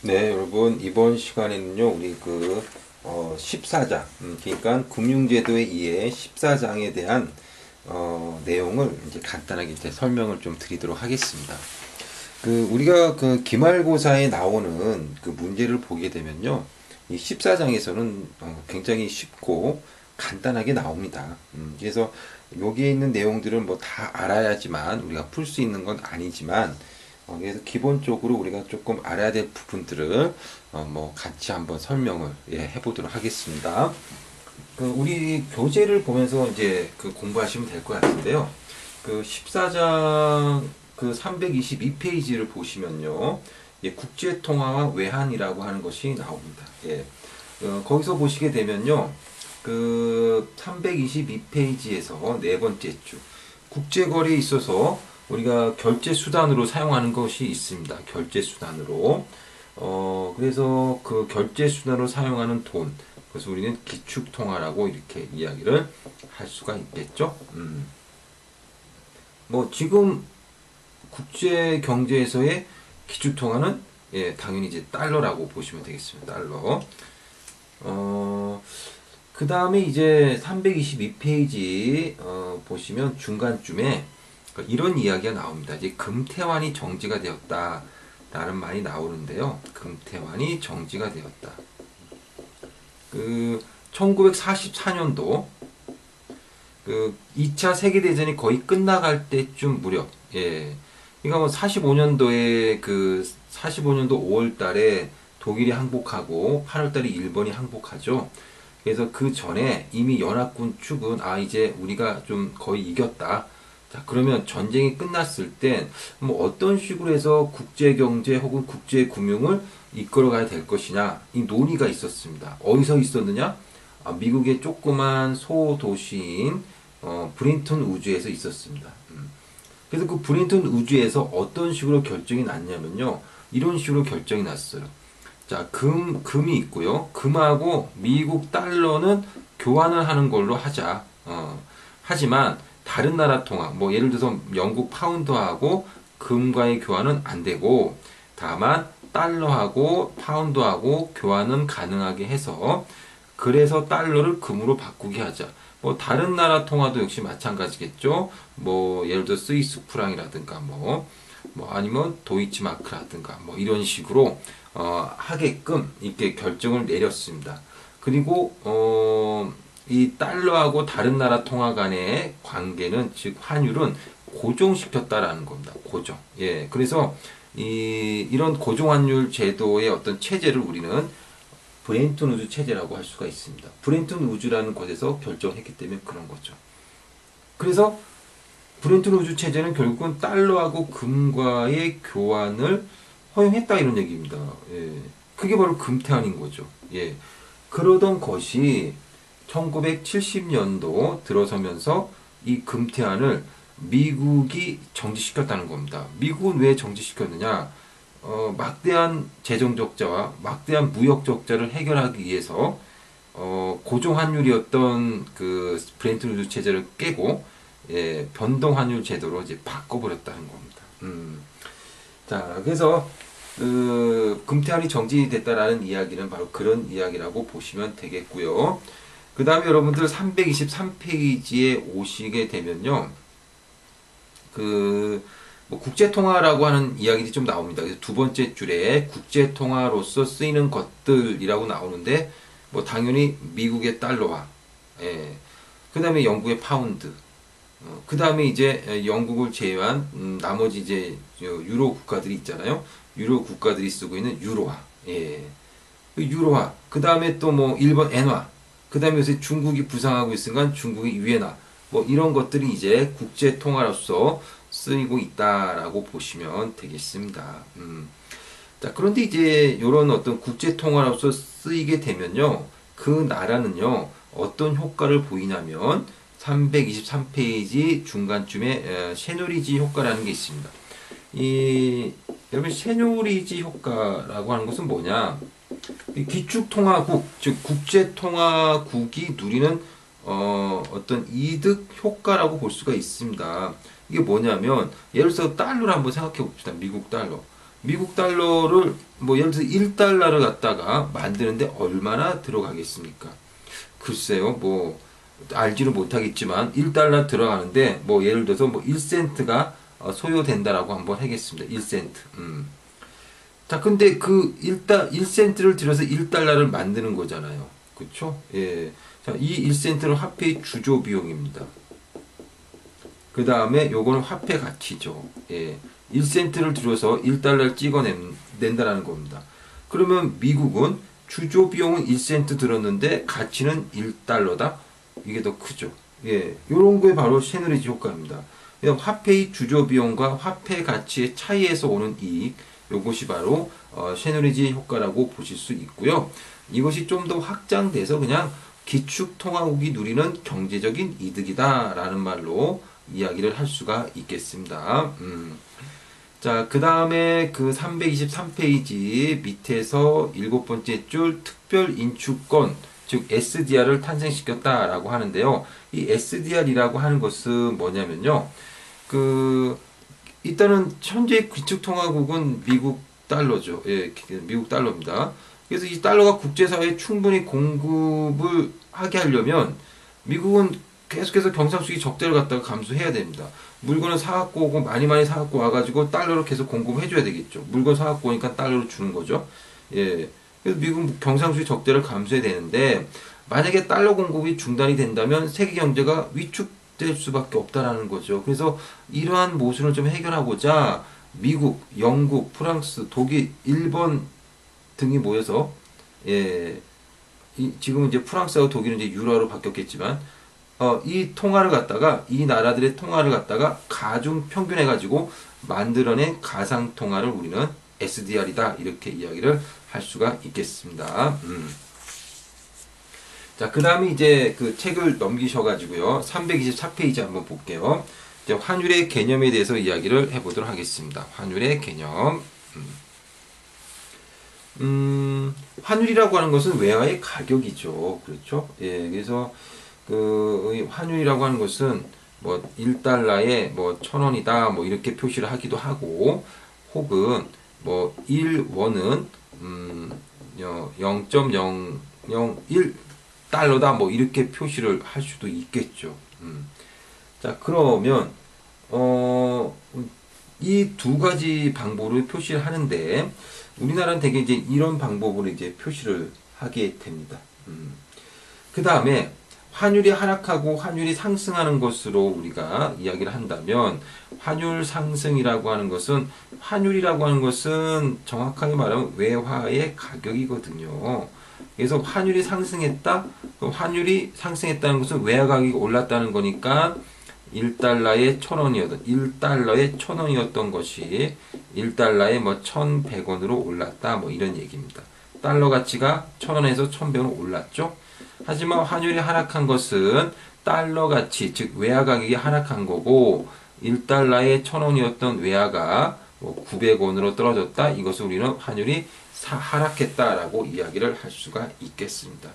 네, 여러분, 이번 시간에는요, 우리 14장, 그러니까 금융제도에 의해 14장에 대한, 내용을 이제 간단하게 이제 설명을 좀 드리도록 하겠습니다. 우리가 기말고사에 나오는 그 문제를 보게 되면요, 이 14장에서는 굉장히 쉽고 간단하게 나옵니다. 그래서 여기에 있는 내용들은 뭐 다 알아야지만 우리가 풀 수 있는 건 아니지만, 그래서 기본적으로 우리가 조금 알아야 될 부분들을 뭐 같이 한번 설명을 해보도록 하겠습니다. 우리 교재를 보면서 이제 공부하시면 될 것 같은데요. 14장 322페이지를 보시면요. 국제통화와 외환이라고 하는 것이 나옵니다. 거기서 보시게 되면요. 322페이지에서 네 번째 줄 국제거래에 있어서 우리가 결제 수단으로 사용하는 것이 있습니다. 결제 수단으로. 그래서 그 결제 수단으로 사용하는 돈. 그래서 우리는 기축통화라고 이렇게 이야기를 할 수가 있겠죠. 뭐 지금 국제 경제에서의 기축통화는 당연히 이제 달러라고 보시면 되겠습니다. 달러. 그 다음에 이제 322페이지 보시면 중간쯤에 이런 이야기가 나옵니다. 이제 금태환이 정지가 되었다라는 말이 나오는데요. 금태환이 정지가 되었다. 1944년도 2차 세계대전이 거의 끝나갈 때쯤 무렵, 그러니까 뭐 45년도에 45년도 5월 달에 독일이 항복하고 8월 달에 일본이 항복하죠. 그래서 그 전에 이미 연합군 측은 이제 우리가 좀 거의 이겼다. 자, 그러면 전쟁이 끝났을 때 뭐 어떤 식으로 해서 국제 경제 혹은 국제 금융을 이끌어 가야 될 것이냐, 이 논의가 있었습니다. 어디서 있었느냐? 미국의 조그만 소도시인 브린턴 우주에서 있었습니다. 그래서 그 브린턴 우주에서 어떤 식으로 결정이 났냐면요. 이런 식으로 결정이 났어요. 자, 금이 있고요. 금하고 미국 달러는 교환을 하는 걸로 하자. 하지만 다른 나라 통화, 뭐 예를 들어서 영국 파운드하고 금과의 교환은 안 되고, 다만 달러하고 파운드하고 교환은 가능하게 해서, 그래서 달러를 금으로 바꾸게 하자. 뭐 다른 나라 통화도 역시 마찬가지겠죠. 뭐 예를 들어 스위스 프랑이라든가 뭐 아니면 도이치 마크라든가 뭐 이런 식으로 하게끔 이렇게 결정을 내렸습니다. 그리고 이 달러하고 다른 나라 통화 간의 관계는, 즉 환율은 고정시켰다라는 겁니다. 고정. 그래서 이런 고정 환율 제도의 어떤 체제를 우리는 브렌튼 우주 체제라고 할 수가 있습니다. 브렌튼 우주라는 곳에서 결정했기 때문에 그런 거죠. 그래서 브렌튼 우주 체제는 결국은 달러하고 금과의 교환을 허용했다, 이런 얘기입니다. 그게 바로 금태환인 거죠. 그러던 것이 1970년도 들어서면서 이 금태환을 미국이 정지시켰다는 겁니다. 미국은 왜 정지시켰느냐? 막대한 재정 적자와 막대한 무역 적자를 해결하기 위해서 고정 환율이었던 브렌튼 우주 체제를 깨고 변동 환율 제도로 이제 바꿔버렸다는 겁니다. 자, 그래서 금태환이 정지됐다라는 이야기는 바로 그런 이야기라고 보시면 되겠고요. 그 다음에 여러분들 323페이지에 오시게 되면요. 뭐 국제통화라고 하는 이야기들이 좀 나옵니다. 그래서 두 번째 줄에 국제통화로서 쓰이는 것들이라고 나오는데, 뭐 당연히 미국의 달러와, 그 다음에 영국의 파운드, 그 다음에 이제 영국을 제외한 나머지 이제 유로 국가들이 있잖아요. 유로 국가들이 쓰고 있는 유로화, 유로화. 그 다음에 또 뭐 일본 엔화. 그 다음에 요새 중국이 부상하고 있으니까 중국의 위엔화. 뭐 이런 것들이 이제 국제 통화로서 쓰이고 있다라고 보시면 되겠습니다. 자, 그런데 이제 이런 어떤 국제 통화로서 쓰이게 되면요, 그 나라는요 어떤 효과를 보이냐면 323페이지 중간쯤에 셰노리지 효과라는 게 있습니다. 여러분, 셰노리지 효과라고 하는 것은 뭐냐? 기축통화국, 즉 국제통화국이 누리는 어떤 이득 효과라고 볼 수가 있습니다. 이게 뭐냐면, 예를 들어서 달러를 한번 생각해 봅시다. 미국 달러. 미국 달러를 뭐 예를 들어서 1달러를 갖다가 만드는데 얼마나 들어가겠습니까? 글쎄요, 뭐 알지는 못하겠지만 1달러 들어가는데 뭐 예를 들어서 뭐 1센트가 소요된다라고 한번 하겠습니다. 1센트. 자, 근데 그 1센트를 들여서 1달러를 만드는 거잖아요. 그쵸? 예. 자, 이 1센트는 화폐의 주조 비용입니다. 그 다음에 요거는 화폐 가치죠. 예. 1센트를 들여서 1달러를 찍어낸다라는 겁니다. 그러면 미국은 주조 비용은 1센트 들었는데 가치는 1달러다? 이게 더 크죠. 예. 요런 거에 바로 셰너리지 효과입니다. 그냥 화폐의 주조 비용과 화폐 가치의 차이에서 오는 이익, 요것이 바로 셰너리지 효과라고 보실 수 있고요. 이것이 좀 더 확장돼서 그냥 기축통화국이 누리는 경제적인 이득이다라는 말로 이야기를 할 수가 있겠습니다. 자, 그 다음에 그 323페이지 밑에서 7번째 줄 특별 인출권, 즉 SDR을 탄생시켰다라고 하는데요. 이 SDR이라고 하는 것은 뭐냐면요. 일단은 현재 기축통화국은 미국 달러죠. 예, 미국 달러입니다. 그래서 이 달러가 국제사회에 충분히 공급을 하게 하려면 미국은 계속해서 경상수지 적자를 갖다가 감수해야 됩니다. 물건을 사갖고 오고 많이 사갖고 와가지고 달러로 계속 공급해줘야 되겠죠. 물건 사갖고 오니까 달러로 주는 거죠. 예. 그래서 미국은 경상수지 적자를 감수해야 되는데 만약에 달러 공급이 중단이 된다면 세계 경제가 위축될 수밖에 없다라는 거죠. 그래서 이러한 모순을 좀 해결하고자 미국, 영국, 프랑스, 독일, 일본 등이 모여서 지금 이제 프랑스하고 독일은 이제 유로로 바뀌었겠지만 이 통화를 갖다가 이 나라들의 통화를 갖다가 가중 평균해 가지고 만들어낸 가상 통화를 우리는 SDR이다 이렇게 이야기를 할 수가 있겠습니다. 자, 그 다음에 이제 그 책을 넘기셔가지고요. 324페이지 한번 볼게요. 이제 환율의 개념에 대해서 이야기를 해보도록 하겠습니다. 환율의 개념. 환율이라고 하는 것은 외화의 가격이죠. 그렇죠? 예, 그래서 그 환율이라고 하는 것은 뭐 1달러에 뭐 1,000원이다 뭐 이렇게 표시를 하기도 하고 혹은 뭐 1원은 0.001달러다 뭐 이렇게 표시를 할 수도 있겠죠. 자, 그러면 이 두 가지 방법으로 표시를 하는데 우리나라는 대개 이제 이런 방법으로 이제 표시를 하게 됩니다. 그 다음에 환율이 하락하고 환율이 상승하는 것으로 우리가 이야기를 한다면 환율 상승이라고 하는 것은 환율이라고 하는 것은 정확하게 말하면 외화의 가격이거든요. 그래서 환율이 상승했다? 그럼 환율이 상승했다는 것은 외화 가격이 올랐다는 거니까 1달러에 1,000원이었던 1달러에 1,000원이었던 것이 1달러에 뭐 1,100원으로 올랐다 뭐 이런 얘기입니다. 달러 가치가 1,000원에서 1,100원 올랐죠. 하지만 환율이 하락한 것은 달러 가치 즉 외화 가격이 하락한 거고 1달러에 1,000원이었던 외화가 뭐 900원으로 떨어졌다. 이것을 우리는 환율이 하락했다라고 이야기를 할 수가 있겠습니다.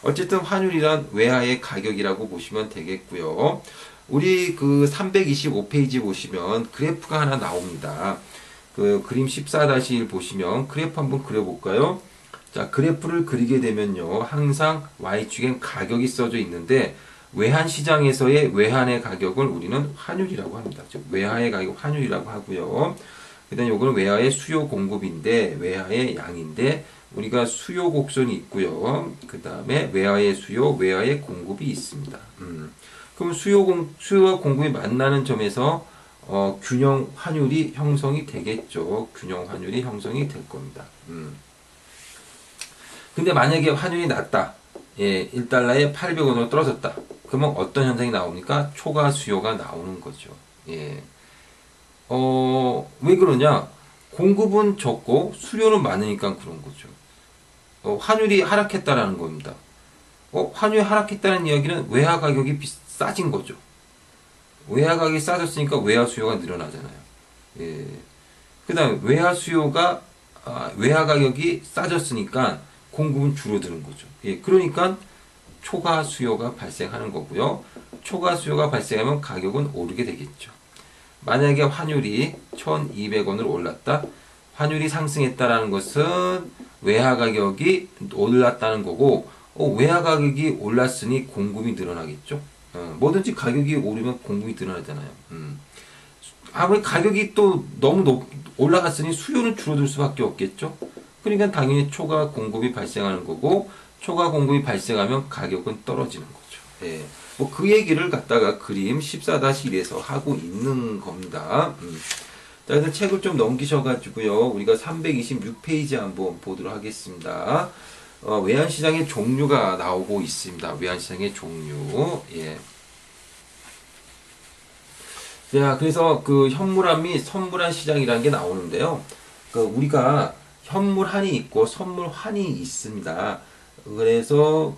어쨌든 환율이란 외화의 가격이라고 보시면 되겠고요. 우리 그 325페이지 보시면 그래프가 하나 나옵니다. 그 그림 14-1 보시면 그래프 한번 그려볼까요? 자, 그래프를 그리게 되면요. 항상 Y축엔 가격이 써져 있는데 외환 시장에서의 외환의 가격을 우리는 환율이라고 합니다. 즉 외화의 가격 환율이라고 하고요. 그다음 요거는 외화의 수요 공급인데 외화의 양인데 우리가 수요 곡선이 있고요. 그다음에 외화의 수요, 외화의 공급이 있습니다. 그럼 수요와 공급이 만나는 점에서 균형 환율이 형성이 되겠죠. 균형 환율이 형성이 될 겁니다. 근데 만약에 환율이 낮다. 예, 1달러에 800원으로 떨어졌다. 그러면 어떤 현상이 나옵니까? 초과 수요가 나오는 거죠. 예. 왜 그러냐? 공급은 적고 수요는 많으니까 그런 거죠. 환율이 하락했다라는 겁니다. 환율이 하락했다는 이야기는 외화 가격이 싸진 거죠. 외화 가격이 싸졌으니까 외화 수요가 늘어나잖아요. 예. 그 다음에 외화 가격이 싸졌으니까 공급은 줄어드는 거죠. 예. 그러니까 초과 수요가 발생하는 거고요. 초과 수요가 발생하면 가격은 오르게 되겠죠. 만약에 환율이 1,200원으로 올랐다. 환율이 상승했다라는 것은 외화 가격이 올랐다는 거고, 외화 가격이 올랐으니 공급이 늘어나겠죠. 뭐든지 가격이 오르면 공급이 늘어나잖아요. 아무리 가격이 또 너무 올라갔으니 수요는 줄어들 수밖에 없겠죠. 그러니까 당연히 초과 공급이 발생하는 거고, 초과 공급이 발생하면 가격은 떨어지는 거죠. 예. 뭐 그 얘기를 갖다가 그림 14-1에서 하고 있는 겁니다. 자, 그래서 책을 좀 넘기셔가지고요. 우리가 326페이지 한번 보도록 하겠습니다. 외환시장의 종류가 나오고 있습니다. 외환시장의 종류. 예. 자, 그래서 그 현물환 및 선물환 시장이라는 게 나오는데요. 우리가 현물환이 있고 선물환이 있습니다. 그래서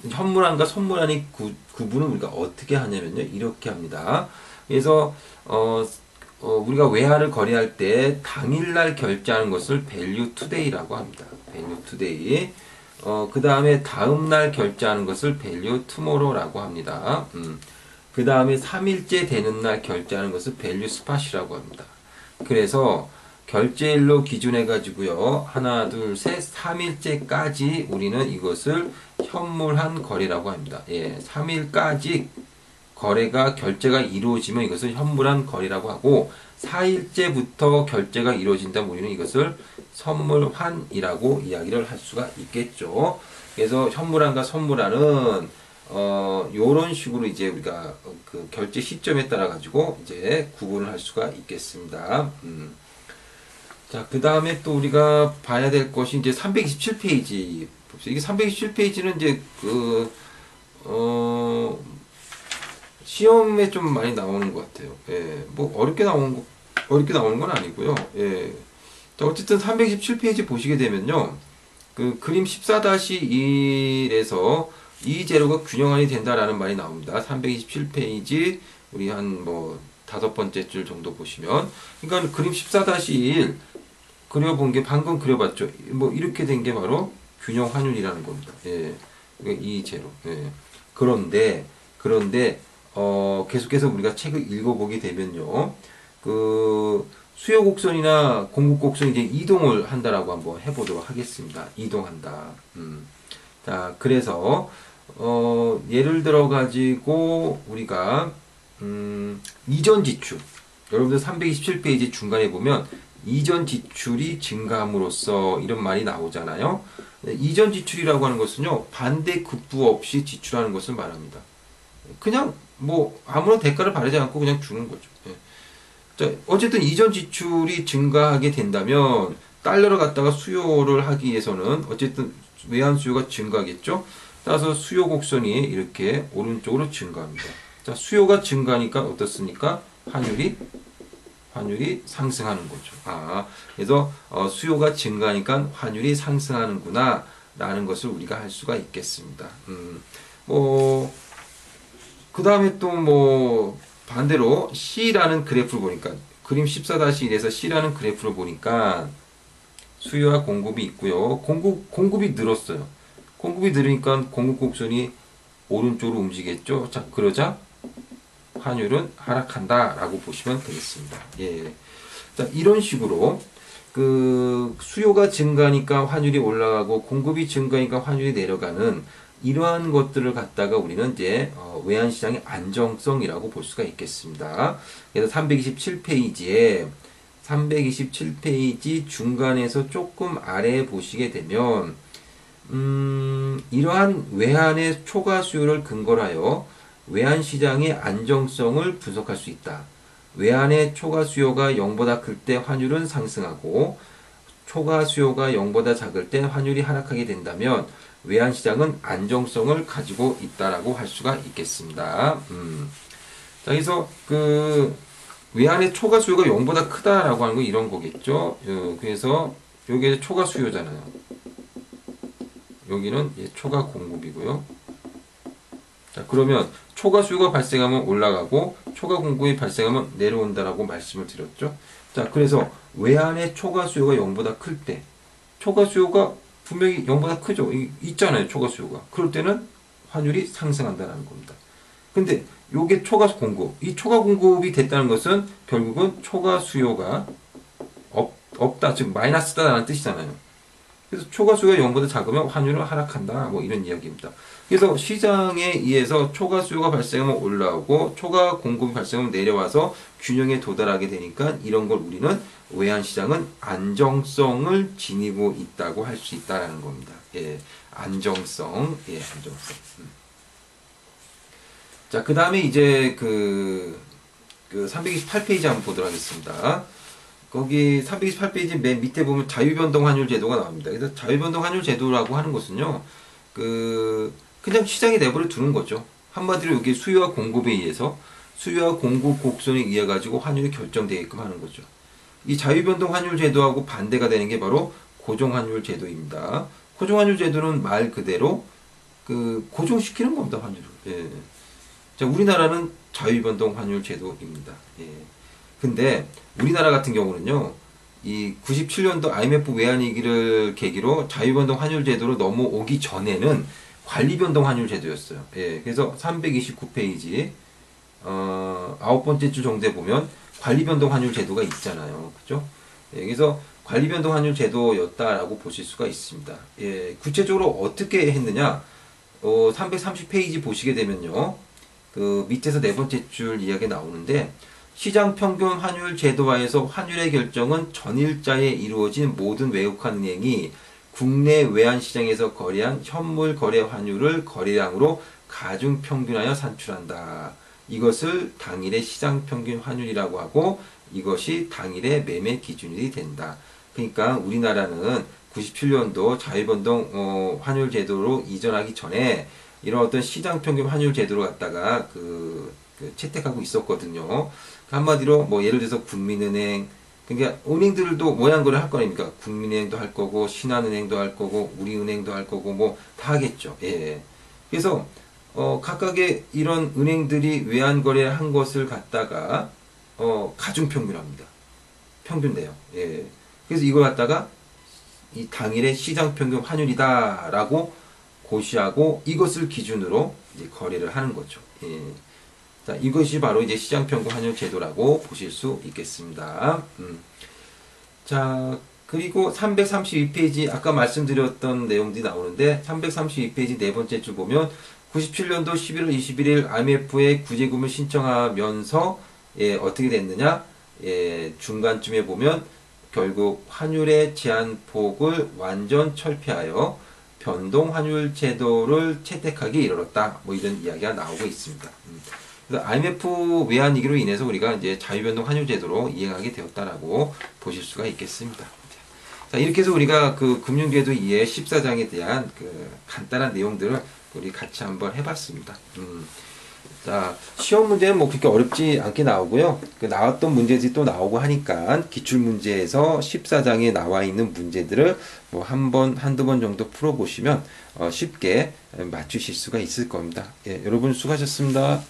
현물환과 선물환이 구분을 우리가 어떻게 하냐면요. 이렇게 합니다. 그래서, 우리가 외화를 거래할 때 당일날 결제하는 것을 value today라고 합니다. value today. 그 다음에 다음날 결제하는 것을 value tomorrow라고 합니다. 그 다음에 3일째 되는 날 결제하는 것을 value spot이라고 합니다. 그래서 결제일로 기준해 가지고요. 하나, 둘, 셋, 3일째까지 우리는 이것을 현물한 거래라고 합니다. 예, 3일까지 결제가 이루어지면 이것을 현물한 거래라고 하고, 4일째부터 결제가 이루어진다면 우리는 이것을 선물환이라고 이야기를 할 수가 있겠죠. 그래서 현물환과 선물환은 요런 식으로 이제 우리가 그 결제 시점에 따라 가지고 이제 구분을 할 수가 있겠습니다. 자, 그 다음에 또 우리가 봐야 될 것이 이제 327페이지. 이게 327페이지는 이제 시험에 좀 많이 나오는 것 같아요. 예, 뭐 어렵게 나오는 건 아니고요. 예. 자, 어쨌든 327페이지 보시게 되면요. 그 그림 14-1에서 이 재료가 균형안이 된다라는 말이 나옵니다. 327페이지 우리 한 뭐 5번째 줄 정도 보시면, 그러니까 그림 14-1 그려본 게 방금 그려봤죠. 뭐 이렇게 된 게 바로 균형 환율이라는 겁니다. 예, 이 재료. 예. 그런데 계속해서 우리가 책을 읽어보게 되면요, 그 수요 곡선이나 공급 곡선이 이제 이동을 한다라고 한번 해보도록 하겠습니다. 이동한다. 자, 그래서 예를 들어 가지고 우리가 이전 지출, 여러분들 327페이지 중간에 보면 이전 지출이 증가함으로써 이런 말이 나오잖아요. 이전 지출이라고 하는 것은요, 반대 급부 없이 지출하는 것을 말합니다. 그냥 뭐 아무런 대가를 바라지 않고 그냥 주는 거죠. 예. 자, 어쨌든 이전 지출이 증가하게 된다면 달러를 갖다가 수요를 하기 위해서는 어쨌든 외환 수요가 증가하겠죠. 따라서 수요 곡선이 이렇게 오른쪽으로 증가합니다. 자, 수요가 증가하니까 어떻습니까? 환율이 상승하는 거죠. 그래서 수요가 증가하니까 환율이 상승하는구나 라는 것을 우리가 할 수가 있겠습니다. 그 다음에 또 뭐 반대로 C라는 그래프를 보니까, 그림 14-1에서 C라는 그래프를 보니까 수요와 공급이 있고요. 공급이 늘었어요. 공급이 늘으니까 공급 곡선이 오른쪽으로 움직이겠죠. 자, 그러자 환율은 하락한다 라고 보시면 되겠습니다. 예. 자, 이런 식으로 그 수요가 증가하니까 환율이 올라가고 공급이 증가하니까 환율이 내려가는 이러한 것들을 갖다가 우리는 이제 외환시장의 안정성이라고 볼 수가 있겠습니다. 그래서 327페이지 중간에서 조금 아래에 보시게 되면 이러한 외환의 초과 수요를 근거로 하여 외환시장의 안정성을 분석할 수 있다. 외환의 초과 수요가 0보다 클 때 환율은 상승하고, 초과 수요가 0보다 작을 때 환율이 하락하게 된다면 외환시장은 안정성을 가지고 있다라고 할 수가 있겠습니다. 자, 그래서 그 외환의 초과 수요가 0보다 크다라고 하는 건 이런 거겠죠. 그래서 여기 초과 수요잖아요. 여기는 초과 공급이고요. 자, 그러면 초과 수요가 발생하면 올라가고 초과 공급이 발생하면 내려온다라고 말씀을 드렸죠. 자, 그래서 외환의 초과 수요가 0보다 클 때, 초과 수요가 분명히 0보다 크죠. 있잖아요, 초과 수요가. 그럴 때는 환율이 상승한다는 겁니다. 근데 요게 초과 공급, 이 초과 공급이 됐다는 것은 결국은 초과 수요가 없다, 즉 마이너스다라는 뜻이잖아요. 그래서 초과수요가 0보다 작으면 환율은 하락한다. 뭐 이런 이야기입니다. 그래서 시장에 의해서 초과수요가 발생하면 올라오고 초과 공급이 발생하면 내려와서 균형에 도달하게 되니까 이런 걸 우리는 외환시장은 안정성을 지니고 있다고 할 수 있다라는 겁니다. 예, 안정성. 예, 안정성. 자, 그 다음에 이제 그 328페이지 한번 보도록 하겠습니다. 거기 328페이지 맨 밑에 보면 자유변동 환율 제도가 나옵니다. 그래서 자유변동 환율 제도라고 하는 것은요, 그냥 시장에 내버려 두는 거죠. 한마디로 여기 수요와 공급에 의해서 수요와 공급 곡선에 의해 가지고 환율이 결정되게끔 하는 거죠. 이 자유변동 환율 제도하고 반대가 되는 게 바로 고정환율 제도입니다. 고정환율 제도는 말 그대로 고정시키는 겁니다, 환율을. 예. 자, 우리나라는 자유변동 환율 제도입니다. 예. 근데 우리나라 같은 경우는요, 이 97년도 IMF 외환위기를 계기로 자유변동 환율 제도로 넘어오기 전에는 관리변동 환율 제도였어요. 예, 그래서 329페이지, 9번째 줄 정도에 보면 관리변동 환율 제도가 있잖아요. 그죠? 예, 그래서 관리변동 환율 제도였다라고 보실 수가 있습니다. 예, 구체적으로 어떻게 했느냐, 330페이지 보시게 되면요, 그 밑에서 네 번째 줄 이야기 나오는데, 시장 평균 환율 제도화에서 환율의 결정은 전일자에 이루어진 모든 외국환 은행이 국내 외환시장에서 거래한 현물 거래 환율을 거래량으로 가중 평균하여 산출한다. 이것을 당일의 시장 평균 환율이라고 하고 이것이 당일의 매매 기준이 된다. 그러니까 우리나라는 97년도 자유변동 환율 제도로 이전하기 전에 이런 어떤 시장 평균 환율 제도를 갖다가 채택하고 있었거든요. 한마디로 뭐 예를 들어서 국민은행, 그러니까 은행들도 모양거래를 할 거니까 국민은행도 할 거고 신한은행도 할 거고 우리은행도 할 거고 뭐 다 하겠죠. 예. 그래서 각각의 이런 은행들이 외환거래를 한 것을 갖다가 가중평균합니다. 평균돼요. 예. 그래서 이걸 갖다가 이 당일의 시장평균 환율이다라고 고시하고 이것을 기준으로 이제 거래를 하는 거죠. 예. 자, 이것이 바로 이제 시장평균 환율 제도라고 보실 수 있겠습니다. 자, 그리고 332페이지 아까 말씀드렸던 내용들이 나오는데 332페이지 네 번째 줄 보면 97년도 11월 21일 IMF에 구제금을 신청하면서 어떻게 됐느냐? 중간쯤에 보면 결국 환율의 제한폭을 완전 철폐하여 변동 환율 제도를 채택하기 이르렀다. 뭐 이런 이야기가 나오고 있습니다. 그래서 IMF 외환위기로 인해서 우리가 이제 자유변동 환율 제도로 이행하게 되었다라고 보실 수가 있겠습니다. 자, 이렇게 해서 우리가 그 금융제도 2의 14장에 대한 간단한 내용들을 우리 같이 한번 해봤습니다. 자, 시험 문제는 뭐 그렇게 어렵지 않게 나오고요. 나왔던 문제들이 또 나오고 하니까 기출문제에서 14장에 나와 있는 문제들을 뭐 한두 번 정도 풀어보시면 쉽게 맞추실 수가 있을 겁니다. 예, 여러분 수고하셨습니다.